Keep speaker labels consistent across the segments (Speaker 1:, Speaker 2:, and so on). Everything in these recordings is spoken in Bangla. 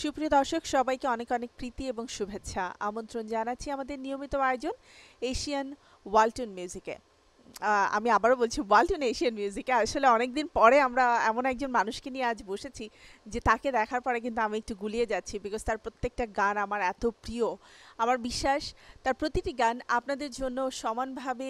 Speaker 1: সুপ্রিয় দর্শক সবাইকে অনেক অনেক প্রীতি এবং শুভেচ্ছা আমন্ত্রণ জানাচ্ছি আমাদের নিয়মিত আয়োজন এশিয়ান ওয়ালটন মিউজিকে। আমি আবারও বলছি ওয়ালটন এশিয়ান মিউজিকে। আসলে অনেকদিন পরে আমরা এমন একজন মানুষকে নিয়ে আজ বসেছি যে তাকে দেখার পরে কিন্তু আমি একটু গুলিয়ে যাচ্ছি, বিকজ তার প্রত্যেকটা গান আমার এত প্রিয়। আমার বিশ্বাস তার প্রতিটি গান আপনাদের জন্য সমানভাবে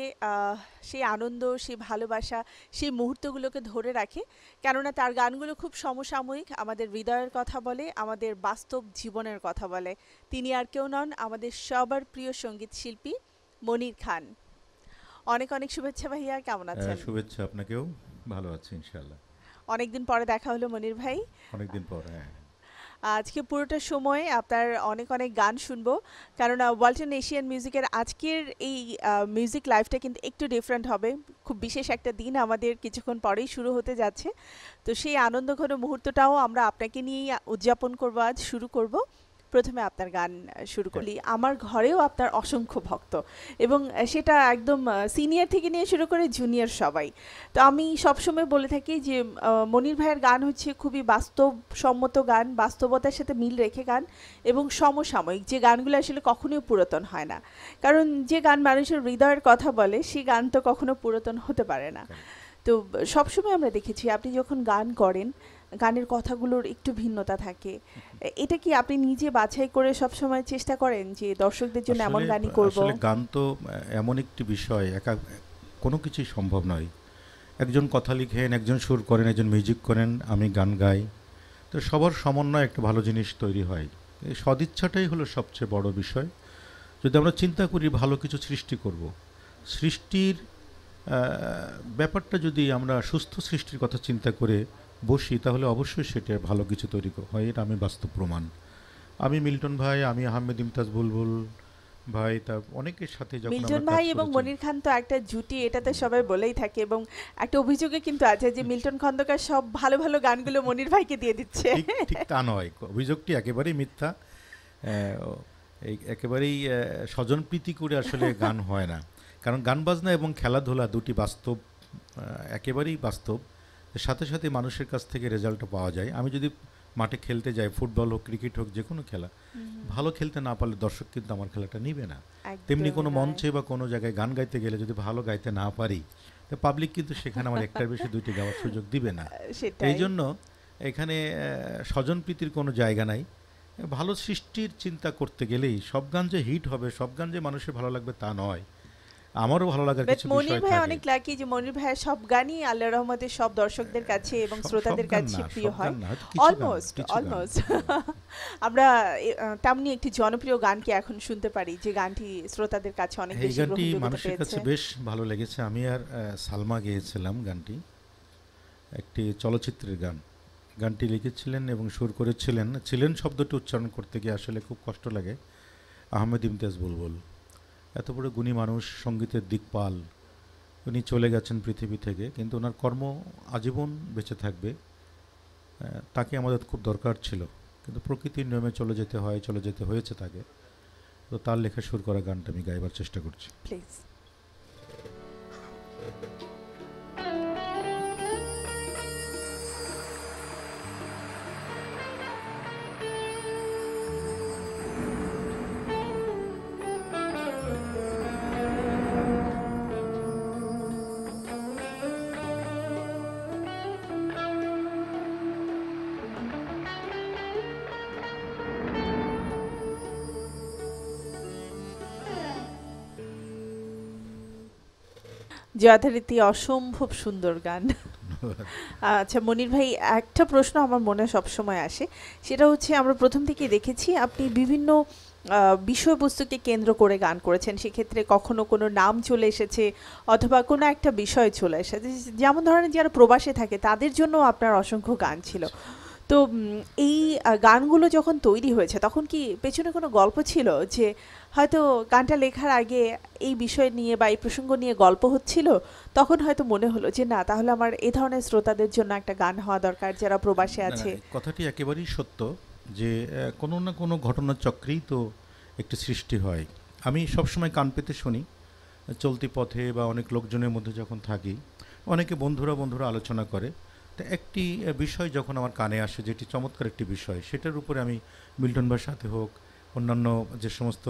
Speaker 1: সেই আনন্দ, সেই ভালোবাসা, সেই মুহূর্তগুলোকে ধরে রাখে। কেননা তার গানগুলো খুব সমসাময়িক, আমাদের হৃদয়ের কথা বলে, আমাদের বাস্তব জীবনের কথা বলে। তিনি আর কেউ নন, আমাদের সবার প্রিয় সঙ্গীত শিল্পী মনির খান। অনেক অনেক শুভেচ্ছা ভাইয়া, কেমন আছেন?
Speaker 2: শুভেচ্ছা আপনাকেও। ভালো আছি ইনশাআল্লাহ।
Speaker 1: অনেকদিন পরে দেখা হলো মনির ভাই।
Speaker 2: অনেকদিন পর, হ্যাঁ।
Speaker 1: আজকে পুরোটা সময় আপনার অনেক অনেক গান শুনবো, কেননা ওয়ালটন এশিয়ান মিউজিকের আজকের এই মিউজিক লাইফটা কিন্তু একটু ডিফারেন্ট হবে। খুব বিশেষ একটা দিন আমাদের কিছুক্ষণ পরেই শুরু হতে যাচ্ছে। তো সেই আনন্দঘন মুহূর্তটাও আমরা আপনাকে নিয়েই উদযাপন করব, আজ শুরু করব। প্রথমে আপনার গান শুরু
Speaker 2: হ্যাঁ,
Speaker 1: করি। আমার ঘরেও আপনার অসংখ্য ভক্ত, এবং সেটা একদম সিনিয়র থেকে নিয়ে শুরু করে জুনিয়র সবাই। তো আমি সবসময় বলে থাকি যে মনির ভাইয়ের গান হচ্ছে খুবই বাস্তবসম্মত গান, বাস্তবতার সাথে মিল রেখে গান, এবং সমসাময়িক যে গানগুলো আসলে কখনোই পুরাতন হয় না। কারণ যে গান মানুষের হৃদয়ের কথা বলে সেই গান তো কখনো পুরাতন হতে পারে না।
Speaker 2: correct।
Speaker 1: তো সবসময় আমরা দেখেছি আপনি যখন গান করেন, গানের কথাগুলোর একটু ভিন্নতা থাকে। এটা কি আপনি নিজে বাছাই করে সবসময় চেষ্টা করেন যে দর্শকদের জন্য এমন
Speaker 2: আসলে
Speaker 1: গানই করব?
Speaker 2: আসলে গান তো এমন একটি বিষয়, একা কোনো কিছুই সম্ভব নয়। একজন কথা লিখেন, একজন সুর করেন, একজন মিউজিক করেন, আমি গান গাই। তো সবার সমন্বয়ে একটা ভালো জিনিস তৈরি হয়। এই সদিচ্ছাটাই হলো সবচেয়ে বড় বিষয়। যদি আমরা চিন্তা করি ভালো কিছু সৃষ্টি করব, সৃষ্টির ব্যাপারটা যদি আমরা সুস্থ সৃষ্টির কথা চিন্তা করে বসি, তাহলে অবশ্যই সেটা ভালো কিছু তৈরি হয়। এটা আমি বাস্তব প্রমাণ। আমি মিল্টন ভাই, আমি আহমেদ ইমতাজ বুলবুল ভাই, তা অনেকের সাথে যখন
Speaker 1: মিল্টন
Speaker 2: আমরা কাজ
Speaker 1: ভাই এবং
Speaker 2: করেছি।
Speaker 1: মনির খান তো একটা জুটি, এটা তো সবাই বলেই থাকে, এবং একটা অভিযোগে কিন্তু আছে যে মিল্টন খন্দকার সব ভালো ভালো গানগুলো মনির ভাইকে দিয়ে দিচ্ছে।
Speaker 2: ঠিক ঠিক তা নয়, অভিযোগটি একেবারেই মিথ্যা। এই একেবারেই স্বজনপ্রীতি করে আসলে গান হয় না। কারণ গান বাজনা এবং খেলাধুলা দুটি বাস্তব, একেবারেই বাস্তব। সাথে সাথে মানুষের কাছ থেকে রেজাল্টটা পাওয়া যায়। আমি যদি মাঠে খেলতে যাই, ফুটবল হোক, ক্রিকেট হোক, যে কোনো খেলা, ভালো খেলতে না পারলে দর্শক কিন্তু আমার খেলাটা নিবে না। তেমনি
Speaker 1: একদমই
Speaker 2: কোনো
Speaker 1: নয়।
Speaker 2: মঞ্চে বা কোনো জায়গায় গান গাইতে গেলে যদি ভালো গাইতে না পারি, তো পাবলিক কিন্তু সেখানে আমার একটার বেশি দুইটি গাওয়ার সুযোগ দিবে না। এই
Speaker 1: সেটাই।
Speaker 2: জন্য এখানে স্বজনপ্রীতির কোনো জায়গা নাই। ভালো সৃষ্টির চিন্তা করতে গেলেই সব গান যে হিট হবে, সব গান যে মানুষের ভালো লাগবে তা নয়। আমারও ভালো লাগার
Speaker 1: বাট
Speaker 2: কিছু
Speaker 1: মনির
Speaker 2: বিষয়
Speaker 1: ভাই
Speaker 2: থাকে।
Speaker 1: অনেক লাকি যে মনির ভাইয়ের সব গানই আল্লাহ রহমতে সব দর্শকদের কাছে এবং
Speaker 2: সব
Speaker 1: শ্রোতাদের
Speaker 2: গান
Speaker 1: কাছে
Speaker 2: না,
Speaker 1: প্রিয়
Speaker 2: সব
Speaker 1: হয়।
Speaker 2: গান না, হয়তো কিছু গান,
Speaker 1: অলমোস্ট
Speaker 2: কিছু গান।
Speaker 1: অলমোস্ট। আমরা তেমনি একটি জনপ্রিয় গানকে এখন শুনতে পারি, যে গানটি শ্রোতাদের কাছে অনেক
Speaker 2: এই
Speaker 1: বেশি
Speaker 2: গানটি
Speaker 1: গ্রহণযোগ্যতা
Speaker 2: মানুষের
Speaker 1: পেয়েছে।
Speaker 2: কাছে বেশ ভালো লেগেছে। আমি আর সালমা গেয়েছিলাম গানটি। একটি চলচ্চিত্রের গান। গানটি লিখেছিলেন এবং সুর করেছিলেন, ছিলেন শব্দটি উচ্চারণ করতে গিয়ে আসলে খুব কষ্ট লাগে, আহমেদ ইমতিয়াজ বুলবুল। এত বড় গুণী মানুষ, সঙ্গীতের দিকপাল, উনি চলে গেছেন পৃথিবী থেকে, কিন্তু ওনার কর্ম আজীবন বেঁচে থাকবে। তাকে আমাদের খুব দরকার ছিল, কিন্তু প্রকৃতির নিয়মে চলে যেতে হয়, চলে যেতে হয়েছে তাকে। তো তার লেখা সুর করা গানটা আমি গাইবার চেষ্টা করছি।
Speaker 1: প্লিজ। যথারীতি অসম্ভব সুন্দর গান। আচ্ছা মনির ভাই, একটা প্রশ্ন আমার মনে সবসময় আসে, সেটা হচ্ছে আমরা প্রথম থেকে দেখেছি আপনি বিভিন্ন বিষয়বস্তুকে কেন্দ্র করে গান করেছেন। সেক্ষেত্রে কখনো কোনো নাম চলে এসেছে অথবা কোনো একটা বিষয় চলে এসেছে, যেমন ধরেন যারা প্রবাসে থাকে তাদের জন্য আপনার অসংখ্য গান ছিল। তো এই গানগুলো যখন তৈরি হয়েছে তখন কি পেছনে কোনো গল্প ছিল, যে হয়তো গানটা লেখার আগে এই বিষয় নিয়ে বা এই প্রসঙ্গ নিয়ে গল্প হচ্ছিল, তখন হয়তো মনে হলো যে না, তাহলে আমার এ ধরনের শ্রোতাদের জন্য একটা গান হওয়া দরকার যারা প্রবাসে
Speaker 2: না, না,
Speaker 1: আছে?
Speaker 2: এই কথাটি একেবারেই সত্য যে কোনো না কোনো ঘটনার চক্রেই তো একটি সৃষ্টি হয়। আমি সবসময় কান পেতে শুনি, চলতি পথে বা অনেক লোকজনের মধ্যে যখন থাকি, অনেকে বন্ধুরা বন্ধুরা আলোচনা করে তো একটি বিষয় যখন আমার কানে আসে, যেটি চমৎকার একটি বিষয়, সেটার উপরে আমি মিল্টন ভাইয়ের সাথে হোক, অন্যান্য যে সমস্ত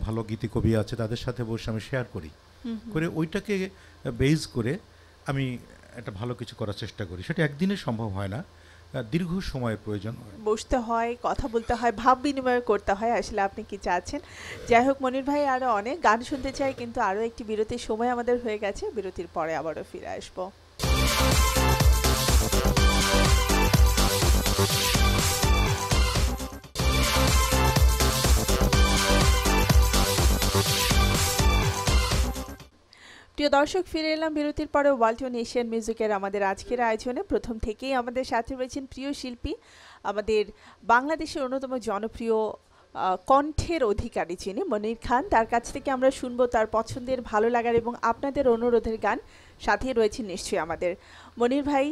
Speaker 2: ভালো গীতি কবি আছে তাদের সাথে বসে আমি শেয়ার করি,
Speaker 1: হুম, হুম।
Speaker 2: করে ওইটাকে বেস করে আমি একটা ভালো কিছু করার চেষ্টা করি। সেটা একদিনে সম্ভব হয় না, দীর্ঘ সময়ের প্রয়োজন হয়।
Speaker 1: বসতে হয়, কথা বলতে হয়, ভাব বিনিময় করতে হয় আসলে আপনি কি চাচ্ছেন। যাই হোক মনির ভাই, আরো অনেক গান শুনতে চাই, কিন্তু আরো একটি বিরতির সময় আমাদের হয়ে গেছে। বিরতির পরে আবারও ফিরে আসবো। প্রিয় দর্শক, ফিরে এলাম বিরতির পরে ওয়ালটন এশিয়ান মিউজিকের আমাদের আজকের আয়োজনে। প্রথম থেকেই আমাদের সাথে রয়েছেন প্রিয় শিল্পী, আমাদের বাংলাদেশের অন্যতম জনপ্রিয় কণ্ঠের অধিকারী যিনি মনির খান। তার কাছ থেকে আমরা শুনবো তার পছন্দের, ভালো লাগার এবং আপনাদের অনুরোধের গান। সাথে রয়েছে নিশ্চয়ই আমাদের মনির ভাই।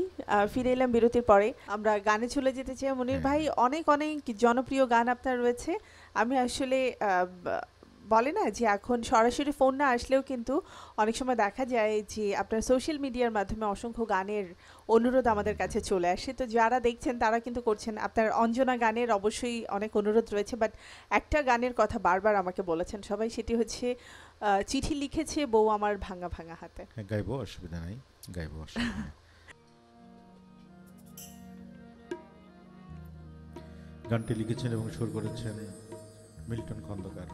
Speaker 1: ফিরে এলাম বিরতির পরে, আমরা গানে চলে যেতে চাই। মনির ভাই, অনেক অনেক জনপ্রিয় গান আপনার রয়েছে। আমি আসলে বলে না যে এখন সরাসরি ফোন না আসলেও কিন্তু অনেক সময় দেখা যায় যে আপনার সোশ্যাল মিডিয়ার মাধ্যমে অসংখ্য গানের অনুরোধ আমাদের কাছে চলে আসে। তো যারা দেখছেন তারা কিন্তু করছেন। আপনার অঞ্জনা গানের অবশ্যই অনেক অনুরোধ রয়েছে, বাট একটা গানের কথা বারবার আমাকে বলেছেন সবাই, সেটি হচ্ছে চিঠি লিখেছে বউ আমার ভাঙা ভাঙা হাতে।
Speaker 2: হ্যাঁ, গাইবো, অসুবিধা নাই, গাইবো, অসুবিধা নেই। গানটি লিখেছেন এবং সুর করেছেন মিল্টন খন্দকার।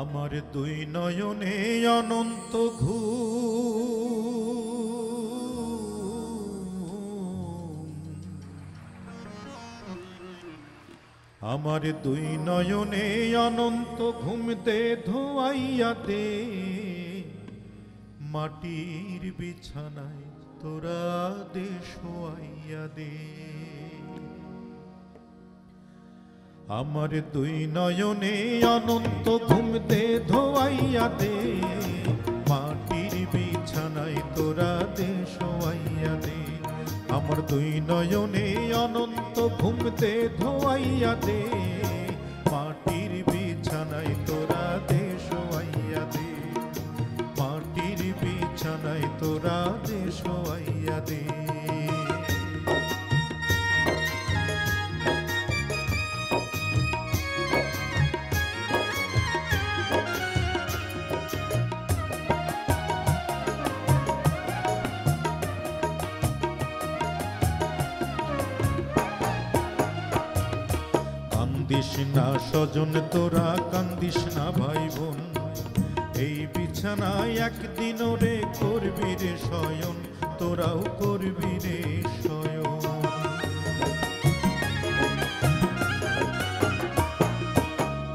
Speaker 2: আমার দুই নয়নে অনন্ত ঘুম, আমার দুই নয়নে অনন্ত ঘুম দে ধোয়াইয়া দে, মাটির বিছানায় তোরা দে শোয়াইয়া দে। আমার দুই নয়নে অনন্ত ঘুম দে ধোয়াইয়া দে, মাটির বিছানায় তোরা দে শোয়াইয়া দে। আমার দুই নয়নে অনন্ত ঘুম দে ধোয়াইয়া দে, মাটির বিছানায় তোরা দে শোয়াইয়া দে, মাটির বিছানায় তোরা দে শোয়াইয়া দে। কান্দিস না স্বজন তোরা, কান্দিস না ভাই বোন, এই বিছানায় একদিন রে করবি রে শয়ন, তোরাও করবি রে শয়ন।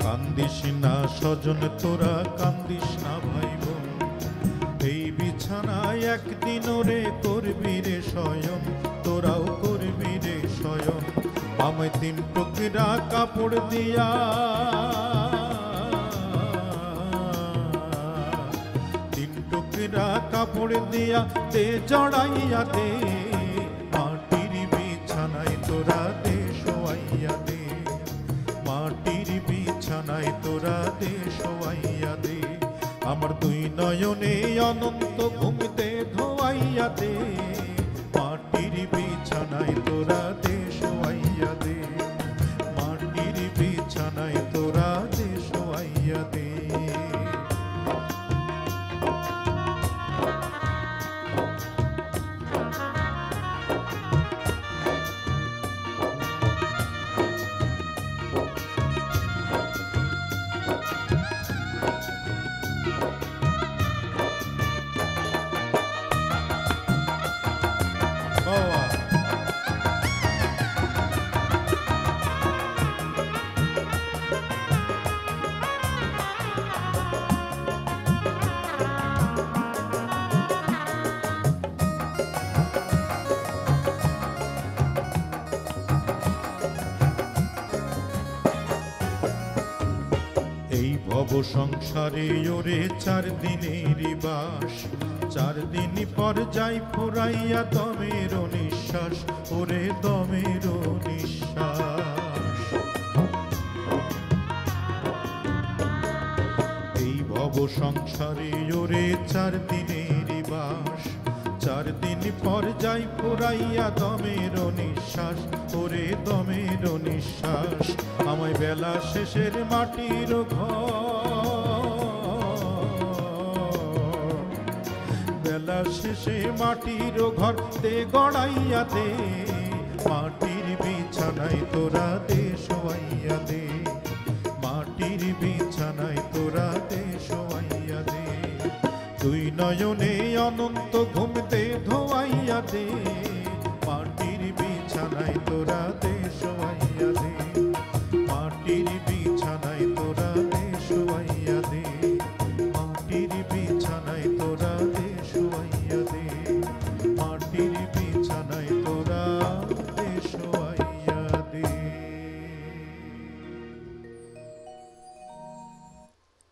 Speaker 2: কান্দিস না স্বজন তোরা, কান্দিস না ভাই বোন, এই বিছানায় একদিন রে করবি রে শয়ন, তোরাও করবি রে শয়ন। আমায় তিন টুকরা কাপড় দিয়া, তিন টুকরা কাপড় দিয়া দে জড়াইয়া দে, মাটির বিছানায় তোরা দে শোয়াইয়া দে, মাটির বিছানায় তোরা দে শোয়াইয়া দে। আমার দুই নয়নে অনন্ত ঘুম দে ধোয়াইয়া দে, মাটির বিছানায় তোরা দে শোয়াইয়া দে, মাটির বিছানায় তোরা দে শোয়াইয়া দে। বাবা, এই ভব সংসারে ওরে 4 দিনের বাস, 4 দিন পর যাই ফুরাইয়া দমের নিঃশ্বাস, ওরে দমের নিঃশ্বাস। এই ভব সংসারে ওরে 4 দিনের বাস, 4 দিন পর্যায় ফুরাইয়া দমের নিঃশ্বাস, ওরে দমের নিঃশ্বাস। আমায় বেলা শেষের মাটির ঘর, বেলা শেষে মাটির ঘর দে গড়াইয়া দে, মাটির বিছানায় তোরা দে শোয়াইয়া দে, মাটির বিছানায় তোরা দে শোয়াইয়া দে। তুই নয়নে অনন্ত ঘুম দে ধোয়াইয়া দে, মাটির বিছানায় তোরা দে শোয়াইয়া দে, মাটির বিছানায় তোরা দে শোয়াইয়া দে, মাটির বিছানায় তোরা দে শোয়াইয়া দে, মাটির বিছানায় তোরা দে শোয়াইয়া দে।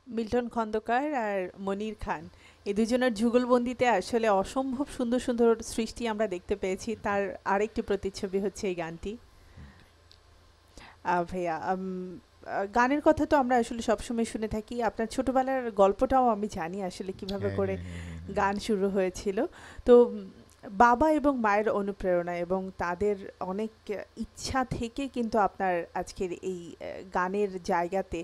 Speaker 1: মিল্টন খন্দকার আর মনির খান এই দুজনের যুগলবন্দিতে আসলে অসম্ভব সুন্দর সুন্দর সৃষ্টি আমরা দেখতে পেয়েছি। তার আরেকটি প্রতিচ্ছবি হচ্ছে এই গানটি। ভাইয়া গানের কথা তো আমরা আসলে সবসময় শুনে থাকি, আপনার ছোটবেলার গল্পটাও আমি জানি আসলে কিভাবে করে গান শুরু হয়েছিল। তো বাবা এবং মায়ের অনুপ্রেরণা এবং তাদের অনেক ইচ্ছা থেকে কিন্তু আপনার আজকের এই গানের জায়গাতে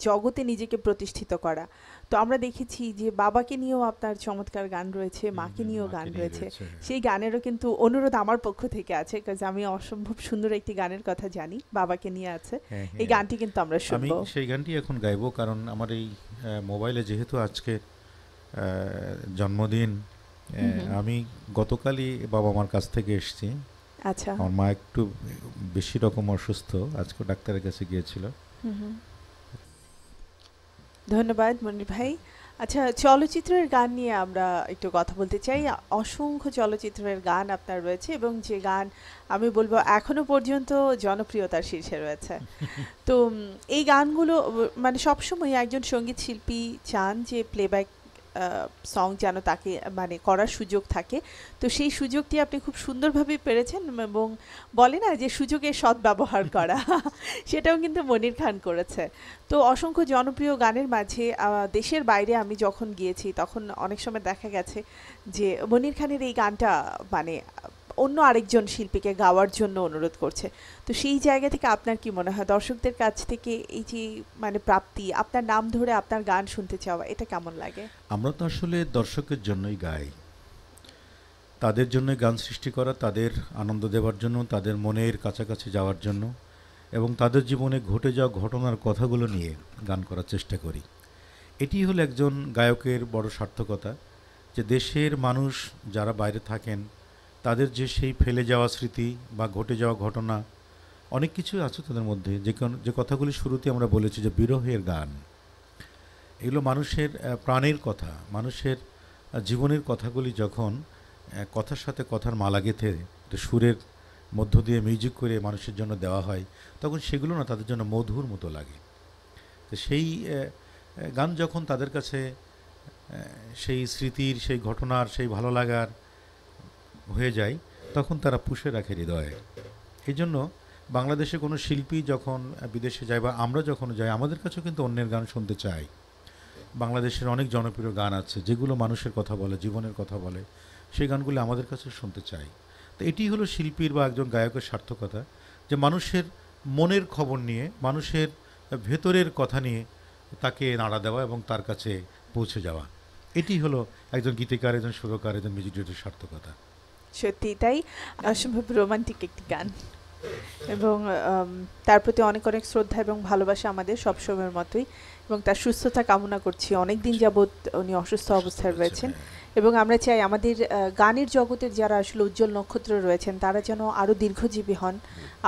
Speaker 1: জগতে নিজেকে প্রতিষ্ঠিত করা। তো আমরা দেখেছি যে বাবাকে নিয়েও আপনার চমৎকার গান রয়েছে, মাকে নিয়েও গান রয়েছে। সেই গানেরও কিন্তু অনুরোধ আমার পক্ষ থেকে আছে, কারণ আমি অসম্ভব সুন্দর একটি গানের কথা জানি বাবাকে নিয়ে আছে। এই গানটি কিন্তু আমরা
Speaker 2: আমি
Speaker 1: শুনবো।
Speaker 2: সেই গানটি এখন গাইবো, কারণ আমার এই মোবাইলে যেহেতু আজকে জন্মদিন, আমি গতকালই বাবা মার কাছ থেকে এসেছি।
Speaker 1: আচ্ছা,
Speaker 2: আমার মা একটু বেশি রকম অসুস্থ, আজকে ডাক্তারের কাছে গিয়েছিল।
Speaker 1: ধন্যবাদ মনির ভাই। আচ্ছা, চলচ্চিত্রের গান নিয়ে আমরা একটু কথা বলতে চাই। অসংখ্য চলচ্চিত্রের গান আপনার রয়েছে এবং যে গান আমি বলবো এখনো পর্যন্ত জনপ্রিয়তার শীর্ষে রয়েছে। তো এই গানগুলো মানে সবসময় একজন সঙ্গীত শিল্পী চান যে প্লেব্যাক সং যেন তাকে মানে করার সুযোগ থাকে। তো সেই সুযোগটি আপনি খুব সুন্দরভাবে পেরেছেন এবং বলে না যে সুযোগের সদ্ব্যবহার করা, সেটাও কিন্তু মনির খান করেছে। তো অসংখ্য জনপ্রিয় গানের মাঝে দেশের বাইরে আমি যখন গিয়েছি তখন অনেক সময় দেখা গেছে যে মনির খানের এই গানটা মানে অন্য আরেকজন শিল্পীকে গাওয়ার জন্য অনুরোধ করছে। তো সেই জায়গা থেকে আপনার কি মনে হয় দর্শকদের কাছ থেকে এই যে মানে প্রাপ্তি, আপনার নাম ধরে আপনার গান শুনতে চাওয়া, এটা কেমন লাগে?
Speaker 2: আমরা তো আসলে দর্শকের জন্যই গাই, তাদের জন্যই গান সৃষ্টি করা, তাদের আনন্দ দেওয়ার জন্য, তাদের মনের কাছাকাছি যাওয়ার জন্য এবং তাদের জীবনে ঘটে যাওয়া ঘটনার কথাগুলো নিয়ে গান করার চেষ্টা করি। এটি হলো একজন গায়কের বড় সার্থকতা, যে দেশের মানুষ যারা বাইরে থাকেন তাদের যে সেই ফেলে যাওয়া স্মৃতি বা ঘটে যাওয়া ঘটনা, অনেক কিছু আছে তাদের মধ্যে, যে কথাগুলি শুরুতে আমরা বলেছি যে বিরহের গান, এগুলো মানুষের প্রাণের কথা, মানুষের জীবনের কথাগুলি যখন কথার সাথে কথার মালা গেঁথে সুরের মধ্য দিয়ে মিউজিক করে মানুষের জন্য দেওয়া হয়, তখন সেগুলো না তাদের জন্য মধুর মতো লাগে। তো সেই গান যখন তাদের কাছে সেই স্মৃতির, সেই ঘটনার, সেই ভালো লাগার হয়ে যায়, তখন তারা পুষে রাখে হৃদয়ে। এই জন্য বাংলাদেশে কোনো শিল্পী যখন বিদেশে যায় বা আমরা যখন যাই, আমাদের কাছেও কিন্তু অন্যের গান শুনতে চাই। বাংলাদেশের অনেক জনপ্রিয় গান আছে যেগুলো মানুষের কথা বলে, জীবনের কথা বলে, সেই গানগুলো আমাদের কাছে শুনতে চাই। তো এটি হলো শিল্পীর বা একজন গায়কের সার্থকতা, যে মানুষের মনের খবর নিয়ে, মানুষের ভেতরের কথা নিয়ে তাকে নাড়া দেওয়া এবং তার কাছে পৌঁছে যাওয়া। এটি হলো একজন গীতিকার, একজন সুরকার, একজন মিউজিক ডিরেক্টরের সার্থকতা।
Speaker 1: সত্যি তাই, অসম্ভব রোমান্টিক একটি গান এবং তার প্রতি অনেক অনেক শ্রদ্ধা এবং ভালোবাসা আমাদের সবসময়ের মতোই, এবং তার সুস্থতা কামনা করছি। অনেক দিন যাবৎ উনি অসুস্থ অবস্থায় রয়েছেন এবং আমরা চাই আমাদের গানের জগতের যারা আসলে উজ্জ্বল নক্ষত্র রয়েছেন তারা যেন আরও দীর্ঘজীবী হন,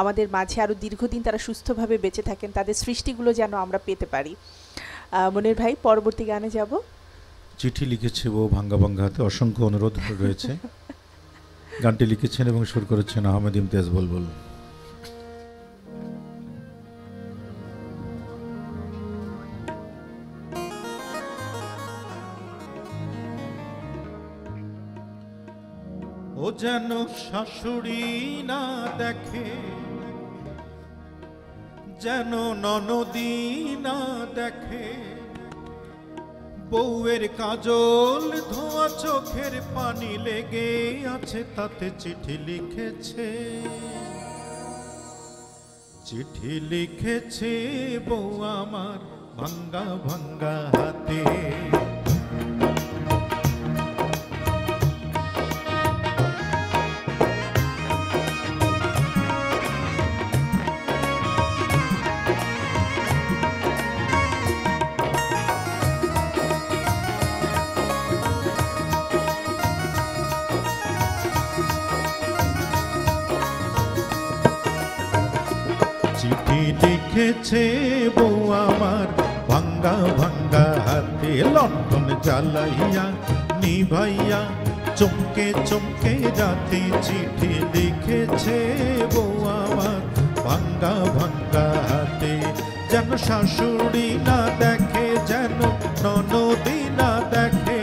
Speaker 1: আমাদের মাঝে আরও দীর্ঘদিন তারা সুস্থভাবে বেঁচে থাকেন, তাদের সৃষ্টিগুলো যেন আমরা পেতে পারি। মনির ভাই, পরবর্তী গানে যাব।
Speaker 2: চিঠি লিখেছে ও ভাঙ্গা ভাঙ্গা হাতে, অসংখ্য অনুরোধ রয়েছে। গানটি লিখেছেন এবং সুর করেছেন আহমেদ ইমতিয়াজ বুলবুল। ও যেন শাশুড়ি না দেখে, যেন ননদী না দেখে, বউয়ের কাজল ধোয়া চোখের পানি লেগে আছে, তাতে চিঠি লিখেছে, চিঠি লিখেছে বউ আমার ভাঙ্গা ভাঙ্গা হাতে। চিঠি লিখেছে বউ আমার ভাঙ্গা ভাঙ্গা হাতে, লণ্ঠন জ্বালাইয়া নিভাইয়া চমকে চমকে রাতে, চিঠি লিখেছে বউ আমার ভাঙ্গা ভাঙ্গা হাতে। যেন শাশুড়ি না দেখে, যেন ননদি না দেখে,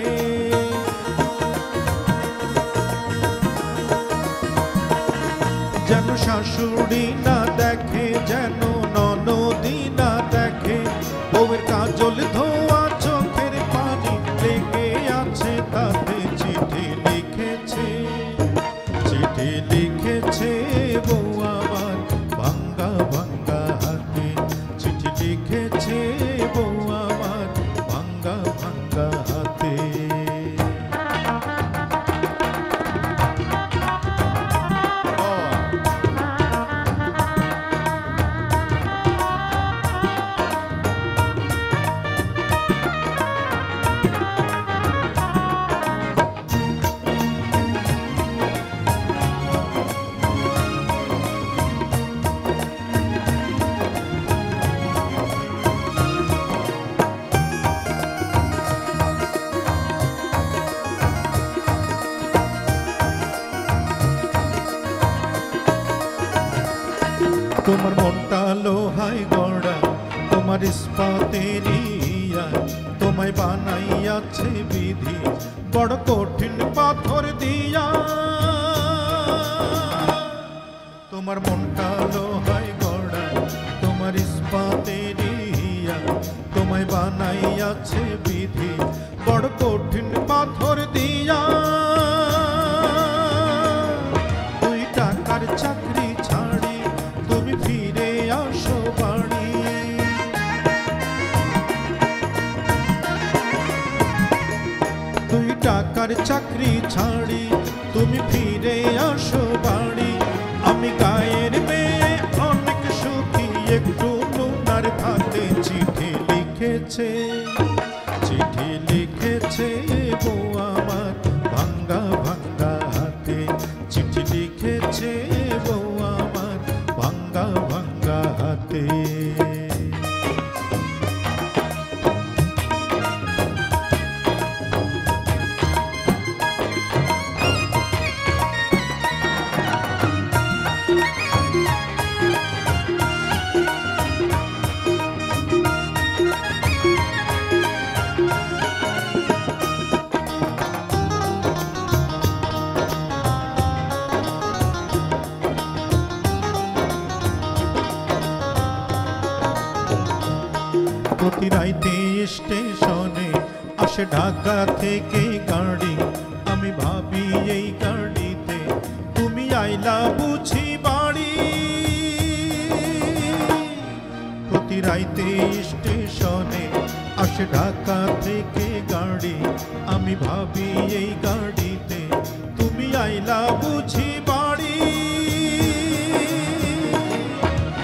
Speaker 2: যেন শাশুড়ি না দেখে, যেন ননদি না দেখে, বউয়ের কাজল ধোয়া চোখের পানি লেগে আছে, তাতে চিঠি লিখেছে, চিঠি লিখেছে বউ আমার ভাঙ্গা ভাঙ্গা হাতে, চিঠি লিখেছে বউ আমার ভাঙ্গা ভাঙ্গা হাতে। তোমার মনটা লোহায় গড়া, তোমার ইস্পাতের ইয়া, তোমায় বানাইয়াছে বিধি বড় কঠিন পাথর দিয়া। তোমার মনটা লোহায় গড়া, তোমার ইস্পাতের ইয়া, তোমায় বানাইয়াছে বিধি বড় কঠিন পাথর দিয়া। দুই টাকার চাকরি ছাড়ি তুমি ফিরে আসো বাড়ি, দুই টাকার চাকরি ছাড়ি তুমি ফিরে আসো বাড়ি। আমি গায়ের মেয়ে অনেক সুখী, একটু নুনার ভাতে, চিঠি লিখেছে, চিঠি লিখেছে বউ আমার ভাঙ্গা ভাঙ্গা হাতে, চিঠি লিখেছে বউ আমার ভাঙ্গা ভাঙ্গা হাতে। প্রতি রাইতে স্টেশনে আসে ঢাকা থেকে গাড়ি, আমি ভাবি এই গাড়িতে তুমি আইলা বুঝি বাড়ি। প্রতি রাইতে স্টেশনে আসে ঢাকা থেকে গাড়ি, আমি ভাবি এই গাড়িতে তুমি আইলা বুঝি বাড়ি।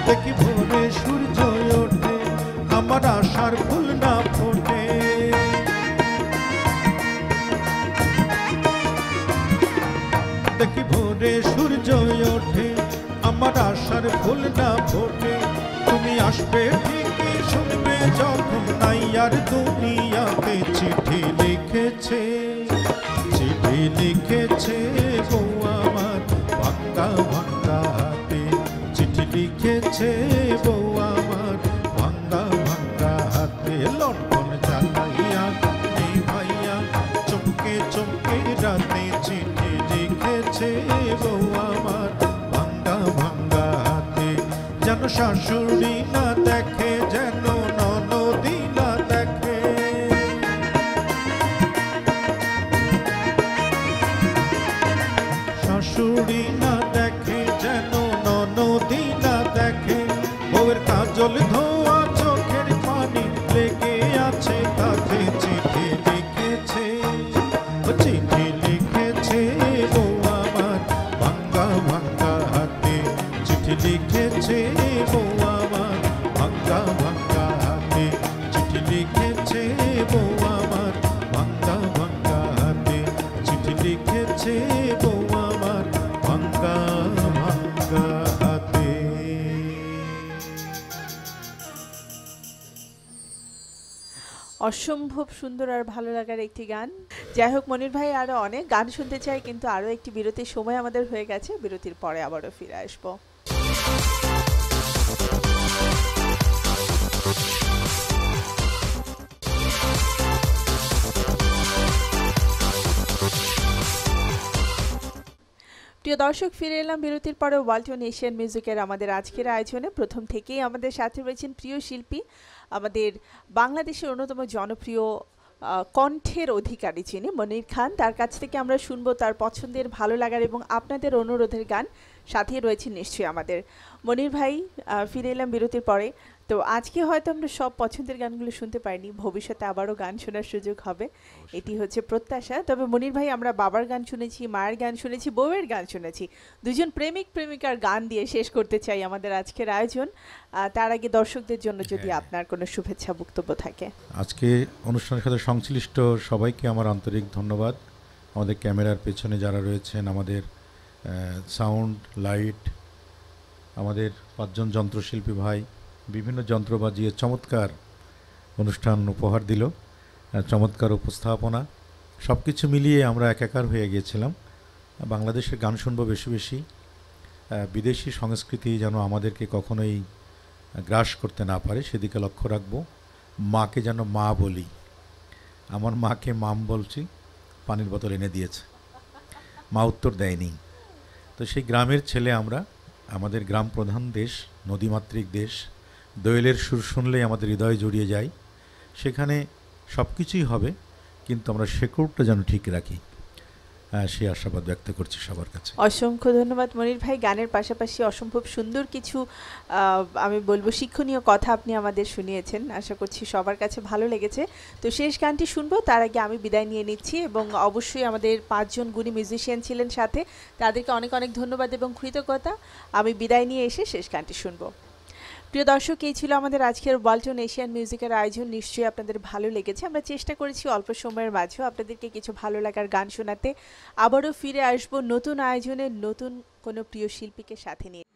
Speaker 2: দেখি ভোরে সূর্য ওঠে, আমার আশার ফুল না ফোটে, দেখি ভোরে সূর্য ওঠে, আমার আশার ফুল না ফোটে। তুমি আসবে ঠিকই, শুনবে যখন নাই আর দুনিয়াতে, চিঠি লিখেছে, চিঠি লিখেছে বউ আমার ভাঙ্গা ভাঙ্গা হাতে, চিঠি লিখেছে বউ আমার ভাঙ্গা ভাঙ্গা হাতে। লণ্ঠন জ্বালাইয়া নিভাইয়া চমকে চমকে রাতে, চিঠি লিখেছে বউ আমার ভাঙ্গা ভাঙ্গা হাতে। যেন শাশুড়ি না দেখে, যেন ননদি না দেখে, শাশুড়ি না দেখে, যেন ননদি না দেখে, বউয়ের কাজল ধোয়া চোখের পানি লেগে আছে তাতে। চিঠি লিখেছে, ও চিঠি লিখেছে বউ আমার ভাঙ্গা ভাঙ্গা হাতে। চিঠি লিখেছে বউ আমার ভাঙ্গা ভাঙ্গা হাতে। চিঠি লিখেছে বউ আমার ভাঙ্গা ভাঙ্গা হাতে। চিঠি লিখেছে বউ আমার ভাঙ্গা ভাঙ্গা হাতে।
Speaker 1: অসম্ভব সুন্দর আর ভালো লাগার একটি গান। যাই হোক মনির ভাই, আরো অনেক গান শুনতে চাই, কিন্তু আরো একটি বিরতির সময় আমাদের হয়ে গেছে। বিরতির পরে আবারও ফিরে আসবো। প্রিয় দর্শক, ফিরে এলাম বিরতির পরে ওয়ালটন এশিয়ান মিউজিকের আমাদের আজকের আয়োজনে। প্রথম থেকেই আমাদের সাথে রয়েছেন প্রিয় শিল্পী, আমাদের বাংলাদেশের অন্যতম জনপ্রিয় কণ্ঠের অধিকারী যিনি মনির খান। তার কাছ থেকে আমরা শুনবো তার পছন্দের, ভালো লাগার এবং আপনাদের অনুরোধের গান। সাথেই রয়েছে নিশ্চয়ই আমাদের মনির ভাই। ফিরে এলাম বিরতির পরে। তো আজকে হয়তো আমরা সব পছন্দের গানগুলো শুনতে পারিনি, ভবিষ্যতে আবারও গান শোনার সুযোগ হবে, এটি হচ্ছে প্রত্যাশা। তবে মনির ভাই, আমরা বাবার গান শুনেছি, মায়ের গান শুনেছি, বউয়ের গান শুনেছি, দুজন প্রেমিক প্রেমিকার গান দিয়ে শেষ করতে চাই আমাদের আজকের আয়োজন। তার আগে দর্শকদের জন্য যদি আপনার কোনো শুভেচ্ছা বক্তব্য থাকে।
Speaker 2: আজকে অনুষ্ঠানের সাথে সংশ্লিষ্ট সবাইকে আমার আন্তরিক ধন্যবাদ। আমাদের ক্যামেরার পেছনে যারা রয়েছেন, আমাদের সাউন্ড, লাইট, আমাদের 5 জন যন্ত্রশিল্পী ভাই বিভিন্ন যন্ত্র বাজিয়ে চমৎকার অনুষ্ঠান উপহার দিল, চমৎকার উপস্থাপনা, সব কিছু মিলিয়ে আমরা একাকার হয়ে গিয়েছিলাম। বাংলাদেশের গান শুনবো বেশি বেশি, বিদেশি সংস্কৃতি যেন আমাদেরকে কখনোই গ্রাস করতে না পারে সেদিকে লক্ষ্য রাখবো। মাকে যেন মা বলি। আমার মাকে মাম বলছি, পানির বোতল এনে দিয়েছে, মা উত্তর দেয়নি। তো সেই গ্রামের ছেলে আমরা, আমাদের গ্রাম প্রধান দেশ, নদীমাতৃক দেশ, দোয়েলের সুর শুনলেই আমাদের হৃদয় জড়িয়ে যায়। সেখানে সব কিছুই হবে, কিন্তু আমরা শেকড়টা যেন ঠিক রাখি, সেই আশাবাদ ব্যক্ত করছি সবার কাছে।
Speaker 1: অসংখ্য ধন্যবাদ মনির ভাই। গানের পাশাপাশি অসম্ভব সুন্দর কিছু আমি বলবো শিক্ষণীয় কথা আপনি আমাদের শুনিয়েছেন, আশা করছি সবার কাছে ভালো লেগেছে। তো শেষ গানটি শুনবো, তার আগে আমি বিদায় নিয়ে নিচ্ছি, এবং অবশ্যই আমাদের 5 জন গুণী মিউজিশিয়ান ছিলেন সাথে, তাদেরকে অনেক অনেক ধন্যবাদ এবং কৃতজ্ঞতা। আমি বিদায় নিয়ে এসে শেষ গানটি শুনবো। প্রিয় দর্শক, এই ছিল আমাদের আজকের ওয়ালটন এশিয়ান মিউজিকের আয়োজন। নিশ্চয়ই আপনাদের ভালো লেগেছে। আমরা চেষ্টা করেছি অল্প সময়ের মাঝেও আপনাদেরকে কিছু ভালো লাগার গান শোনাতে। আবারও ফিরে আসবো নতুন আয়োজনে, নতুন কোনো প্রিয় শিল্পীকে সাথে নিয়ে।